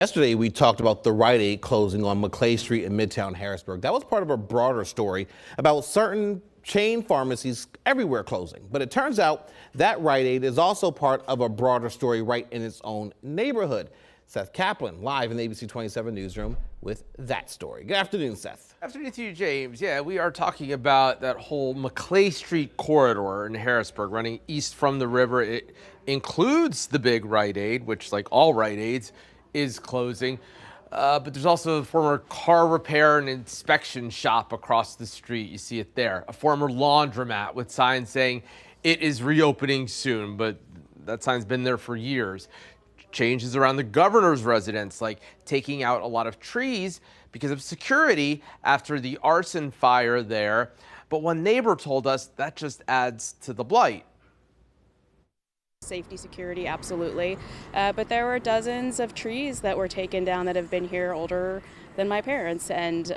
Yesterday, we talked about the Rite Aid closing on Maclay Street in Midtown Harrisburg. That was part of a broader story about certain chain pharmacies everywhere closing. But it turns out that Rite Aid is also part of a broader story right in its own neighborhood. Seth Kaplan, live in the ABC 27 newsroom with that story. Good afternoon, Seth. Afternoon to you, James. Yeah, we are talking about that whole Maclay Street corridor in Harrisburg running east from the river. It includes the big Rite Aid, which, like all Rite Aids, is closing. But there's also a former car repair and inspection shop across the street. You see it there. A former laundromat with signs saying it is reopening soon, but that sign's been there for years. Changes around the governor's residence, like taking out a lot of trees because of security after the arson fire there. But one neighbor told us that just adds to the blight. Safety, security, absolutely. But there were dozens of trees that were taken down that have been here older than my parents, and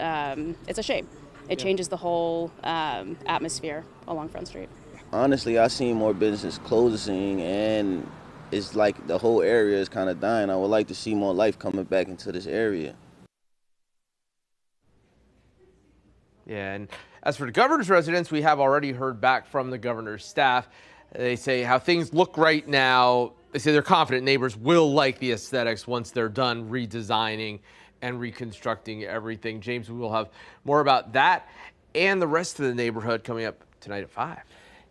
it's a shame. It changes the whole atmosphere along Front Street. Honestly, I've seen more businesses closing, and it's like the whole area is kind of dying. I would like to see more life coming back into this area. Yeah, and as for the governor's residence, we have already heard back from the governor's staff. They say how things look right now. They say they're confident neighbors will like the aesthetics once they're done redesigning and reconstructing everything. James, we will have more about that and the rest of the neighborhood coming up tonight at 5.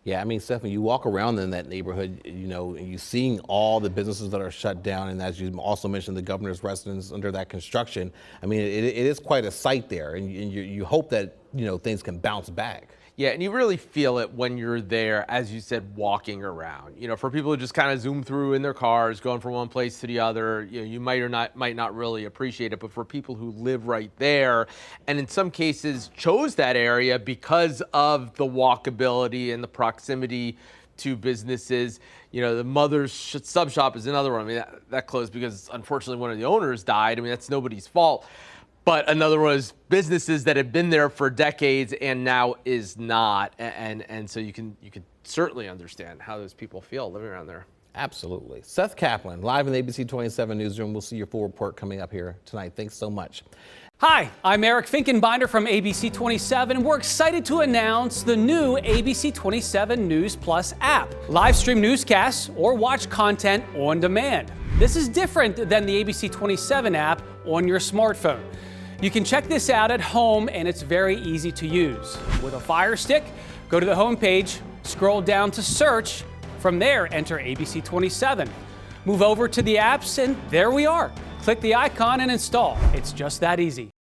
Yeah, I mean, Seth, when you walk around in that neighborhood, you know, and you're seeing all the businesses that are shut down, and as you also mentioned, the governor's residence under that construction, I mean, it is quite a sight there, and you hope that, you know, things can bounce back. Yeah, and you really feel it when you're there, as you said, walking around. You know, for people who just kind of zoom through in their cars, going from one place to the other, you know, you might not really appreciate it. But for people who live right there, and in some cases chose that area because of the walkability and the proximity to businesses. You know, the Mother's Sub Shop is another one. I mean, that closed because unfortunately one of the owners died. I mean, that's nobody's fault. But another was businesses that have been there for decades and now is not. And so you can certainly understand how those people feel living around there. Absolutely. Seth Kaplan, live in the ABC 27 newsroom. We'll see your full report coming up here tonight. Thanks so much. Hi, I'm Eric Finkenbinder from ABC 27, and we're excited to announce the new ABC 27 News Plus app. Live stream newscasts or watch content on demand. This is different than the ABC 27 app on your smartphone. You can check this out at home, and it's very easy to use. With a Fire Stick, go to the home page, scroll down to search. From there, enter ABC 27. Move over to the apps, and there we are. Click the icon and install. It's just that easy.